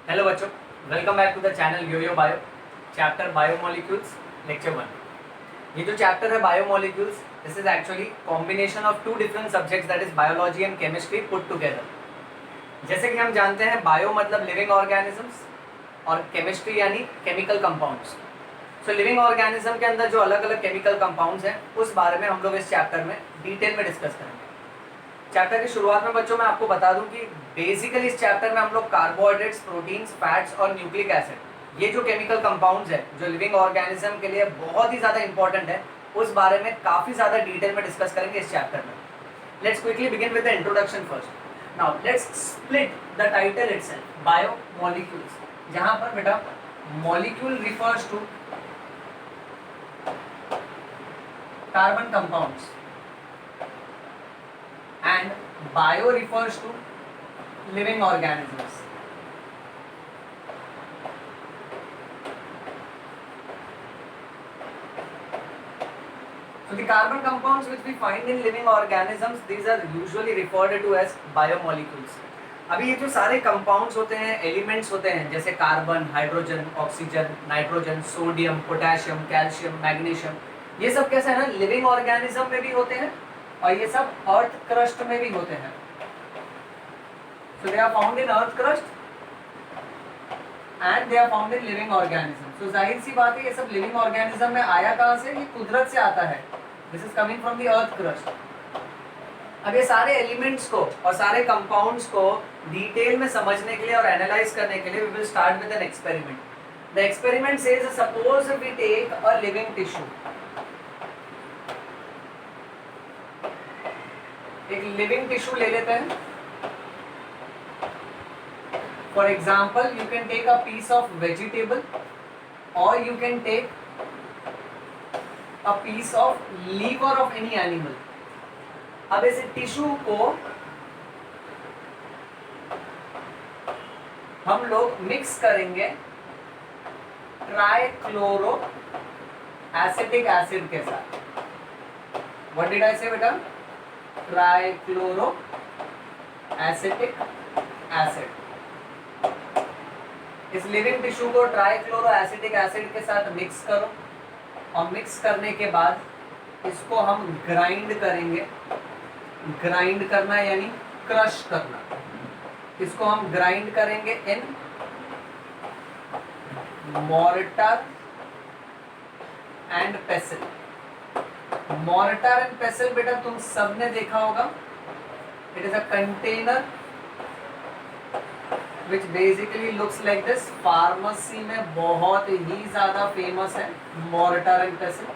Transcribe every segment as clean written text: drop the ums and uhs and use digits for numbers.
Hello बच्चों, welcome back to the channel YoYo Bio. Chapter biomolecules, lecture 1। ये जो chapter है biomolecules, this is actually combination of two different subjects, that is biology and chemistry put together. जैसे कि हम जानते हैं, bio मतलब लिविंग ऑर्गेनिजम्स और केमिस्ट्री यानी chemical compounds. So living organism के अंदर जो अलग अलग केमिकल कंपाउंड्स हैं, उस बारे में हम लोग इस चैप्टर में डिटेल में डिस्कस करेंगे। चैप्टर की शुरुआत में बच्चों मैं आपको बता दूं कि बेसिकली इस चैप्टर में हम लोग कार्बोहाइड्रेट्स, प्रोटीन्स, फैट्स और न्यूक्लिक एसिड, ये जो केमिकल कंपाउंड्स है जो लिविंग ऑर्गेनिज्म के लिए बहुत ही ज़्यादा इंपॉर्टेंट है, उस बारे में काफ़ी ज़्यादा डिटेल में डिस्कस करेंगे इस चैप्टर में। Let's quickly begin with the introduction first. Now let's split the title itself, biomolecules. जहाँ पर बेटा molecule refers to carbon compounds and bio refers to living organisms. So the carbon compounds which we find in living organisms, these are usually referred to as biomolecules. अभी ये जो सारे compounds होते हैं, elements होते हैं, जैसे carbon, hydrogen, oxygen, nitrogen, sodium, potassium, calcium, magnesium, ये सब कैसे है ना, लिविंग ऑर्गेनिज्म में भी होते हैं और ये सब अर्थ क्रस्ट में भी होते हैं। So they are found in earth crust and they are found in living organism. So जाहिर सी बात है, ये सब लिविंग ऑर्गेनिज्म में आया कहाँ से? ये कुदरत से आता है। This is coming from the earth crust. अब ये सारे एलिमेंट्स को और सारे कंपाउंड्स को डिटेल में समझने के लिए और एनालाइज करने के लिए we will start with an experiment. The experiment says, suppose we take a living tissue. एक लिविंग टिश्यू ले लेते हैं। For example, you can take a piece of vegetable और you can take a piece of liver of any animal. अब इस tissue को हम लोग मिक्स करेंगे ट्राइक्लोरो एसिटिक एसिड के साथ। व्हाट डिड आई से बेटा? Trichloro acetic acid. इस लिविंग टिश्यू को ट्राइक्लोरो एसिटिक एसिड के साथ मिक्स करो और मिक्स करने के बाद इसको हम ग्राइंड करेंगे। ग्राइंड करना यानी क्रश करना। इसको हम ग्राइंड करेंगे in mortar and pestle. Mortar and pestle बेटा तुम सबने देखा होगा। It is a container which basically looks like this. Pharmacy में बहुत ही ज्यादा फेमस है mortar and pestle.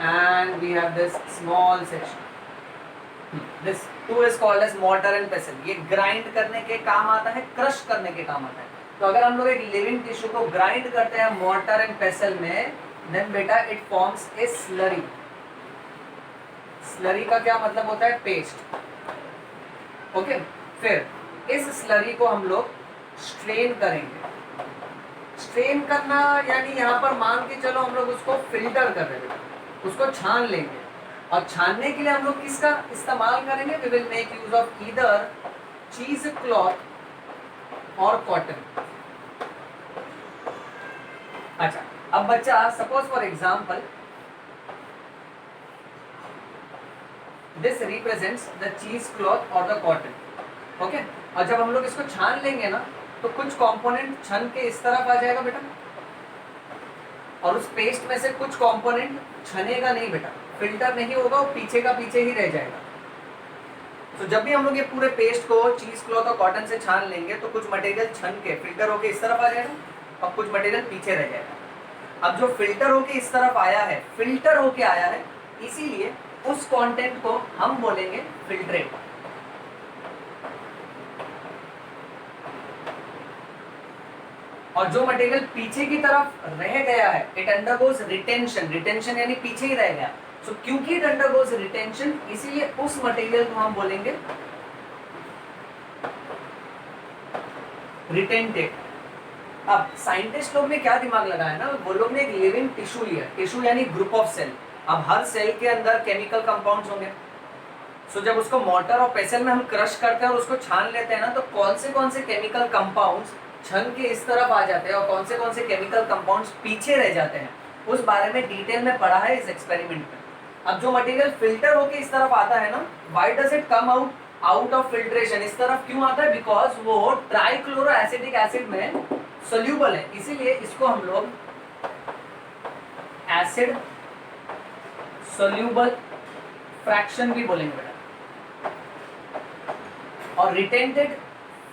And we have this small section, this too is called as mortar and pestle. ये ग्राइंड करने के काम आता है, क्रश करने के काम आता है। तो अगर हम लोग एक लिविंग टिश्यू को ग्राइंड करते हैं मॉर्टर एंड पेसिल में, देन बेटा it forms a slurry. Slurry का क्या मतलब होता है? पेस्ट। ओके, फिर इस स्लरी को हम लोग स्ट्रेन करेंगे। स्ट्रेन करना यानी यहाँ पर मान के चलो हम लोग उसको फिल्टर कर रहे हैं, उसको छान लेंगे। और छानने के लिए हम लोग किसका इस्तेमाल करेंगे? We will make use of either cheese cloth और कॉटन। अच्छा, अब बच्चा suppose for example this represents the cheese cloth और द कॉटन। ओके, और जब हम लोग इसको छान लेंगे ना, तो कुछ कंपोनेंट छन के इस तरफ आ जाएगा बेटा, और उस पेस्ट में से कुछ कंपोनेंट छनेगा नहीं बेटा, फिल्टर नहीं होगा, वो पीछे का पीछे ही रह जाएगा। तो जब भी हम लोग ये पूरे पेस्ट को चीज क्लॉथ और कॉटन से छान लेंगे, तो कुछ मटेरियल छन के फिल्टर होके इस तरफ आ जाएगा और कुछ मटेरियल पीछे रह जाएगा। अब जो फिल्टर होके इस तरफ आया है, फिल्टर होके आया है, इसीलिए उस कंटेंट को हम बोलेंगे फिल्ट्रेट। और जो मटेरियल पीछे की तरफ रह गया है, इट अंडरगोज रिटेंशन। रिटेंशन यानी पीछे ही रह गया। सो क्योंकि इट अंडरगोज रिटेंशन, इसीलिए उस मटेरियल को हम बोलेंगे रिटेंटेड। अब साइंटिस्ट लोग ने क्या दिमाग लगाया ना, वो लोग ने एक लिविंग टिश्यू लिया। टिश्यू यानी ग्रुप ऑफ सेल। अब हर सेल के अंदर केमिकल कंपाउंड्स होंगे। सो जब उसको मोटर और पेसल में हम क्रश करते हैं और उसको छान लेते हैं ना, तो कौन से केमिकल कंपाउंड्स छन के इस तरफ आ जाते हैं और कौन से केमिकल कंपाउंड्स पीछे रह जाते हैं, उस बारे में डिटेल में पढ़ा है इस एक्सपेरिमेंट में। अब जो मटेरियल फिल्टर होके इस तरफ आता है ना, why does it come out of filtration, इस तरफ क्यों आता है? बिकॉज वो ट्राइक्लोरो एसिटिक एसिड में सोल्यूबल है, इसीलिए इसको हम लोग एसिड सोल्यूबल फ्रैक्शन भी बोलेंगे बेटा। और रिटेंटेड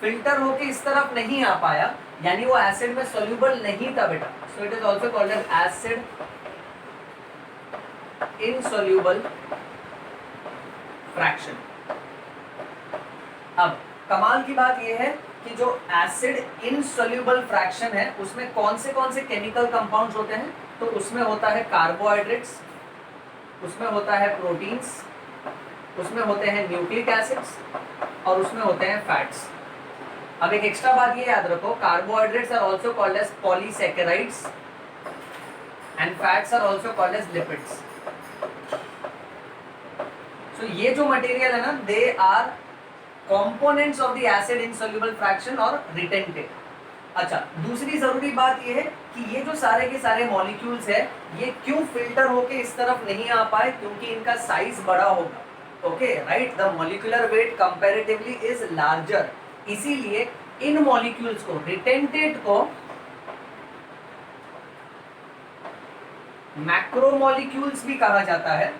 फिल्टर होके इस तरफ नहीं आ पाया, यानी वो एसिड में सोल्यूबल नहीं था बेटा, so it is also called as acid insoluble fraction. अब कमाल की बात यह है कि जो एसिड इनसोल्यूबल फ्रैक्शन है उसमें कौन से केमिकल कंपाउंड्स होते हैं? तो उसमें होता है कार्बोहाइड्रेट्स, उसमें होता है प्रोटीन्स, उसमें होते हैं न्यूक्लिक एसिड्स और उसमें होते हैं फैट्स। अब एक एक्स्ट्रा बात ये याद रखो, carbohydrates are also called as polysaccharides and fats are also called as lipids. So ये जो मटेरियल है ना, they are components of the acid insoluble fraction और रिटेंटेड। अच्छा, दूसरी जरूरी बात ये है कि ये जो सारे के सारे मॉलिक्यूल्स है, ये क्यों फिल्टर होके इस तरफ नहीं आ पाए? क्योंकि इनका साइज बड़ा होगा। Okay right, the molecular weight comparatively is larger, इसीलिए इन मॉलिक्यूल्स को, रिटेंटेड को मैक्रोमोलिक्यूल्स भी कहा जाता है।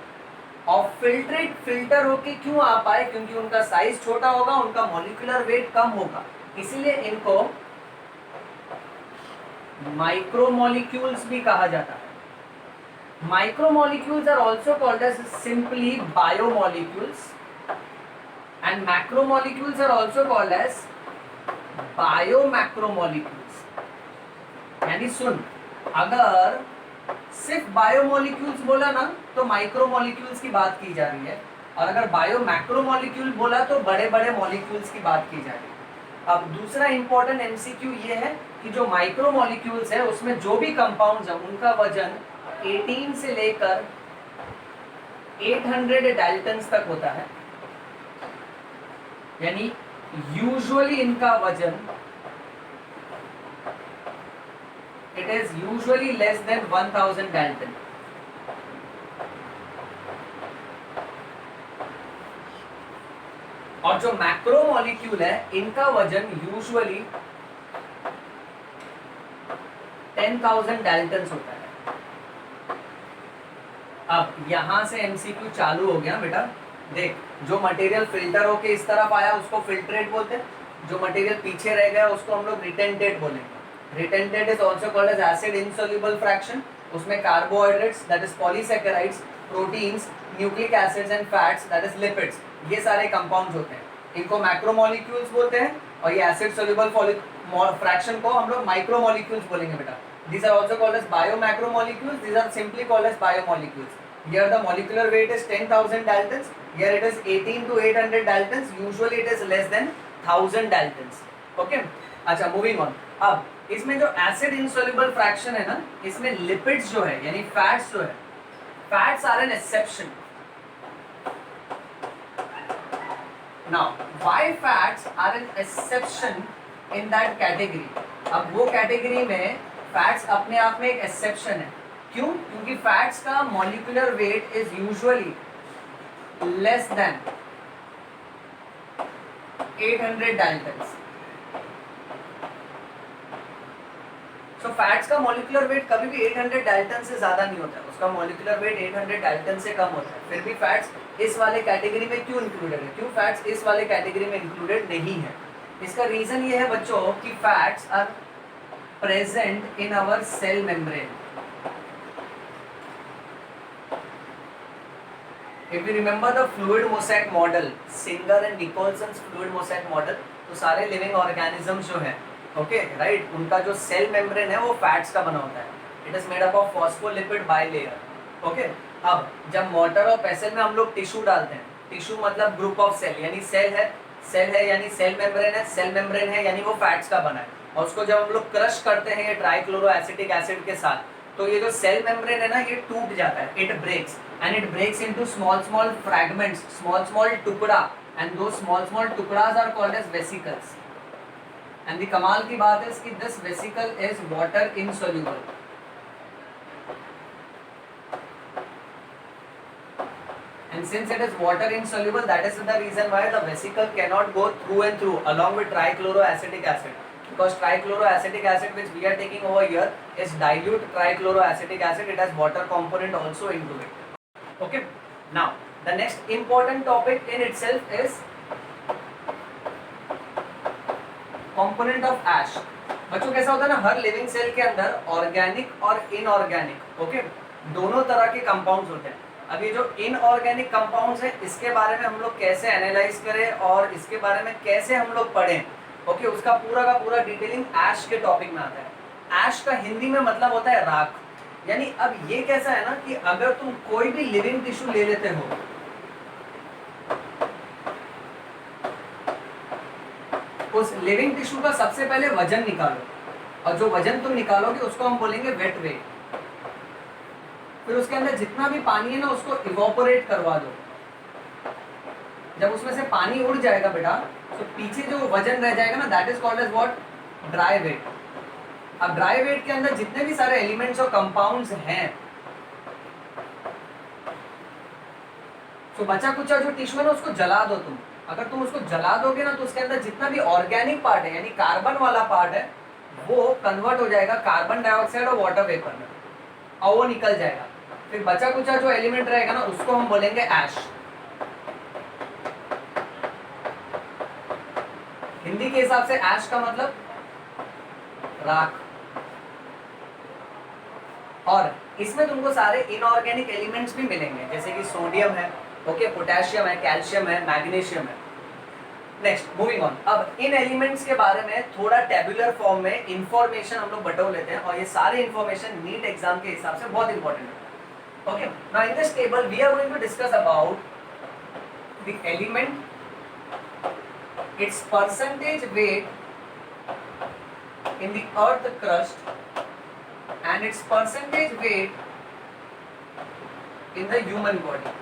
और फिल्ट्रेट फिल्टर होके क्यों आ पाए? क्योंकि उनका साइज छोटा होगा, उनका मॉलिक्यूलर वेट कम होगा, इसीलिए इनको माइक्रोमोलिक्यूल्स भी कहा जाता है। Micromolecules are also called as simply biomolecules and macromolecules are also called as biomacromolecules। यानी सुन, अगर सिर्फ बायोमोलिक्यूल्स बोला ना तो माइक्रोमोलिक्यूल्स की बात की जा रही है, और अगर बायोमैक्रोमोलिक्यूल बोला तो बड़े बड़े मॉलिक्यूल्स की बात की जा रही है। अब दूसरा इंपॉर्टेंट एमसीक्यू ये है कि जो माइक्रोमोलिक्यूल्स है उसमें जो भी कंपाउंड्स है उनका वजन 18 से लेकर 800 डाल्टन्स तक होता है, यानी यूजुअली इनका वजन it is usually less than 1000 Dalton. और जो मैक्रोमोलिक्यूल है इनका वजन यूजुअली 10,000 डाल्टन्स होता है। अब यहां से एमसीक्यू चालू हो गया बेटा। देख, जो मटेरियल फिल्टर होके इस तरफ आया उसको फिल्ट्रेट बोलते हैं, जो मटेरियल पीछे रह गया उसको हम लोग रिटेंटेड बोलेंगे। Retentate is also called as acid insoluble fraction. उसमें carbohydrates that is polysaccharides, proteins, nucleic acids and fats that is lipids, ये सारे कंपाउंड्स होते हैं। इनको मैक्रोमोलिक्यूल्स बोलते हैं, और ये एसिड सोल्यूबल फ्रैक्शन को हम लोग माइक्रोमोलिक्यूल्स बोलेंगे बेटा। These are also called as biomacromolecules. These are simply called as biomolecules. Here the molecular weight is 10,000 daltons. Here it is 18 to 800 daltons. Usually it is less than 1000 daltons. Okay? अच्छा, moving on. अब इसमें जो acid insoluble fraction है ना, इसमें lipids जो है यानी fats जो है, fats are an exception. Now, why fats are an exception in that category? अब वो कैटेगरी में फैट्स अपने आप में एक एक्सेप्शन है। क्यों? क्योंकि फैट्स का molecular weight is usually less than 800 Dalton's. So fats का मॉलिक्यूलर वेट कभी भी 800 डाल्टन से ज्यादा नहीं होता है, उसका मॉलिक्यूलर वेट 800 डाल्टन से कम होता है। फिर भी फैट्स इस वाले कैटेगरी में क्यों इंक्लूडेड है? क्यों फैट्स इस वाले कैटेगरी में इंक्लूडेड नहीं है? इसका रीजन ये है बच्चों कि fats are present in our cell membrane. If you remember the fluid mosaic model, Singer and Nicholson's fluid mosaic model, तो सारे लिविंग ऑर्गेनिजम्स जो है, ओके राइट, उनका जो सेल मेम्ब्रेन है वो फैट्स का बना होता है। It is made up of phospholipid bilayer. Okay, अब जब मोटर और पेसल में हम लोग टिश्यू डालते हैं, टिश्यू मतलब ग्रुप ऑफ सेल, यानी सेल है यानी सेल मेम्ब्रेन है, सेल मेम्ब्रेन है यानी वो फैट्स का बना है। और उसको जब हम लोग क्रश करते हैं ट्राइक्लोरो एसिटिक एसिड के साथ, तो ये जो सेल मेम्ब्रेन है ना ये टूट जाता है, it breaks and it breaks into small small fragments, small small टुकड़ा, एंड दो स्मॉल स्मॉल टुकड़ास are called as vesicles. And the कमाल की बात है कि this vesicle is water insoluble. And since it is water insoluble, that is the reason why the vesicle cannot go through and through along with trichloroacetic acid, because trichloroacetic acid which we are taking over here is dilute trichloroacetic acid. It has water component also into it. Okay, now the next important topic in itself is component of ash. बच्चों कैसा होता है ना, हर living cell के अंदर organic और inorganic okay दोनों तरह के कंपाउंड्स होते हैं। अब ये जो इनऑर्गेनिक कंपाउंड्स है इसके बारे में हम लोग कैसे एनालाइज करें और इसके बारे में कैसे हम लोग पढ़ें, ओके उसका पूरा का पूरा डिटेलिंग ऐश के टॉपिक में आता है। ऐश का हिंदी में मतलब होता है राख। यानी अब ये कैसा है ना कि अगर तुम कोई भी लिविंग टिश्यू ले लेते हो, उस लिविंग टिश्यू का सबसे पहले वजन निकालो, और जो वजन तुम निकालोगे उसको हम बोलेंगे वेट वेट। फिर उसके अंदर जितना भी पानी है ना उसको इवोपोरेट करवा दो। जब उसमें से पानी उड़ जाएगा बेटा तो पीछे जो वजन रह जाएगा ना that is called as what, dry weight. अब ड्राई वेट के अंदर जितने भी सारे एलिमेंट्स और कंपाउंड्स हैं, तो बचा कुचा जो टिश्यू है ना उसको जला दो तुम। अगर तुम उसको जला दोगे ना तो उसके अंदर जितना भी ऑर्गेनिक पार्ट है यानी कार्बन वाला पार्ट है वो कन्वर्ट हो जाएगा कार्बन डाइऑक्साइड और वाटर वेपर में, और वो निकल जाएगा। फिर बचा कुचा जो एलिमेंट रहेगा ना उसको हम बोलेंगे ऐश। हिंदी के हिसाब से ऐश का मतलब राख। और इसमें तुमको सारे इनऑर्गेनिक एलिमेंट्स भी मिलेंगे जैसे कि सोडियम है, ओके पोटेशियम है, कैल्शियम है, मैग्नीशियम है। नेक्स्ट मूविंग ऑन, अब इन एलिमेंट्स के बारे में थोड़ा टेबुलर फॉर्म में इंफॉर्मेशन हम लोग बटो लेते हैं, और ये सारे इंफॉर्मेशन नीट एग्जाम के हिसाब से बहुत इंपॉर्टेंट है। Okay, now in this table we are going to discuss about the element, its percentage weight in the earth crust and its percentage weight in the human body।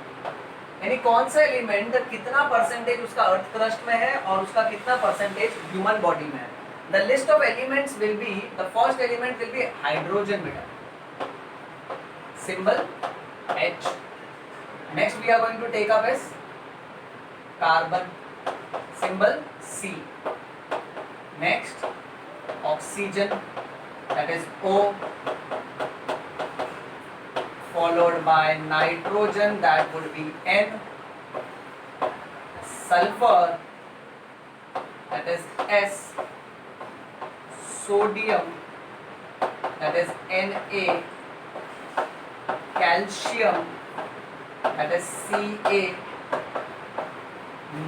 यानी कौन सा element कितना percentage उसका earth crust में है और उसका कितना परसेंटेज ह्यूमन बॉडी में है। The list of elements will be, the first element will be hydrogen बेटा, symbol H. Next we are going to take up as carbon, symbol C. Next oxygen, that is O, followed by nitrogen, that would be N, sulfur, that is S, sodium, that is Na, calcium, that is Ca,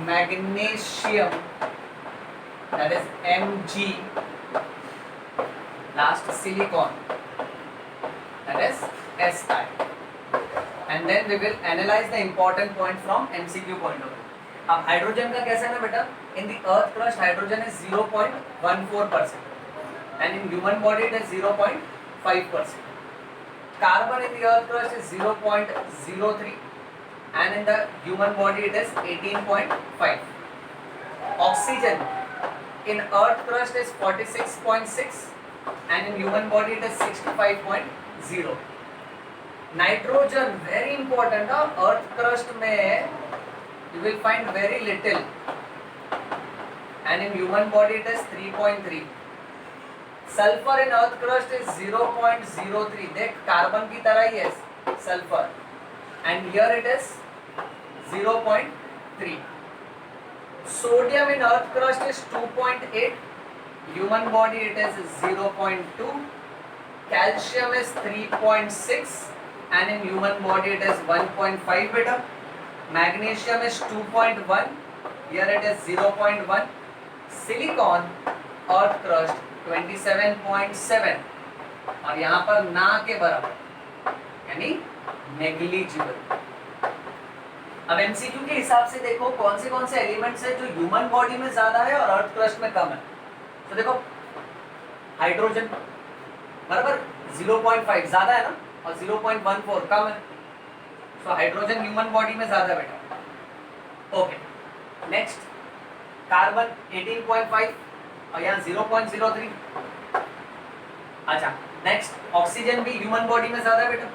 magnesium, that is Mg, last silicon, that is Si. And then we will analyze the important point from MCQ point of view. अब hydrogen का कैसा है ना बेटा, in the earth crust hydrogen is 0.14% and in human body it is 0.5%. Carbon in the earth crust is 0.03 and in the human body it is 18.5. Oxygen in earth crust is 46.6 and in human body it is 65.0. Nitrogen very important, earth crust में you will find very little and in human body it is 3.3. Sulphur in earth crust is 0.03, देख carbon की तरह ही है sulphur, and here it is 0.3. Sodium in earth crust is 2.8, human body it is 0.2, calcium is 3.6 and in human body it is 1.5 बेटा, magnesium is 2.1, here it is 0.1, silicon earth crust 27.7 और यहाँ पर ना के बराबर यानी नेग्लिजिबल। अब MCQ के हिसाब से देखो कौन से एलिमेंट्स है जो ह्यूमन बॉडी में ज्यादा है और अर्थ क्रस्ट में कम है। तो देखो हाइड्रोजन बराबर 0.5 ज्यादा है ना, और 0.14 कम है, सो हाइड्रोजन ह्यूमन बॉडी में ज्यादा है बेटा। ओके, नेक्स्ट कार्बन 18.5 और यहाँ 0.03। अच्छा, नेक्स्ट ऑक्सीजन भी ह्यूमन बॉडी में ज्यादा है बेटा,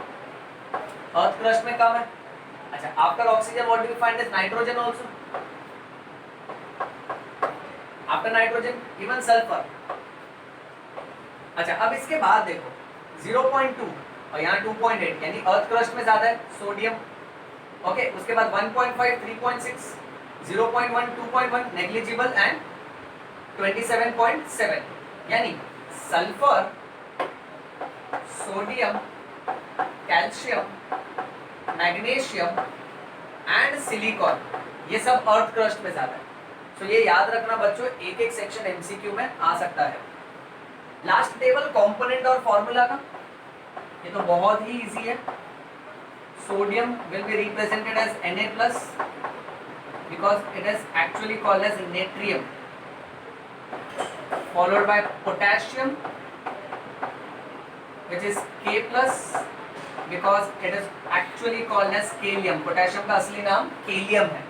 अर्थ क्रस्ट में कम है। अच्छा, after oxygen what do we find is nitrogen also, after nitrogen even sulphur. अच्छा, अब इसके बाद देखो 0.2 और यहाँ 2.8 यानी अर्थ क्रस्ट में ज्यादा है सोडियम। ओके, उसके बाद 1.5, 3.6, 0.1, 2.1 नेग्लिजिबल एंड 27.7 यानी sulphur, sodium, calcium, magnesium and silicon ये सब अर्थ क्रस्ट में ज्यादा है। सो ये याद रखना बच्चों, एक एक सेक्शन एमसीक्यू में आ सकता है। लास्ट टेबल कंपोनेंट और फॉर्मूला का, ये तो बहुत ही इजी है। Sodium will be represented as Na+ because it is actually called as natrium, followed by potassium which is K+ because it is actually called as kalium. Potassium का असली नाम केलियम है।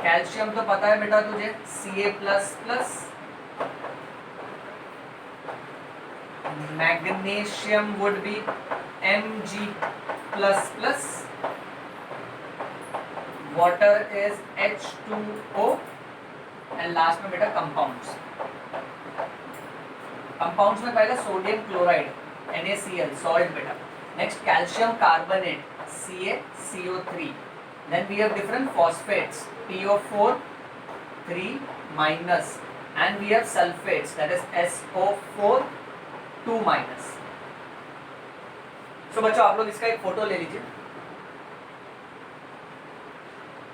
कैल्शियम तो पता है बेटा तुझे, Ca++। Magnesium would be Mg++। Water is H2O and last में बेटा कंपाउंड्स। कंपाउंड्स में पहले सोडियम क्लोराइड NaCl सॉल्ट बेटा, next calcium carbonate CaCO3, then we have different phosphates PO4 3- and we have sulfates that is SO4 2-। so बच्चों आप लोग इसका एक फोटो ले लीजिए,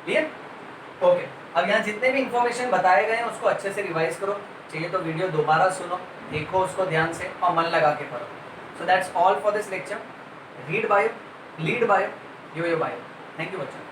क्लियर? ओके, अब यहाँ जितने भी इंफॉर्मेशन बताए गए हैं उसको अच्छे से रिवाइज करो, चाहिए तो वीडियो दोबारा सुनो, देखो उसको ध्यान से और मन लगा के पढ़ो। So that's all for this lecture. Read bio, lead bio, yo bio. Thank you बच्चों।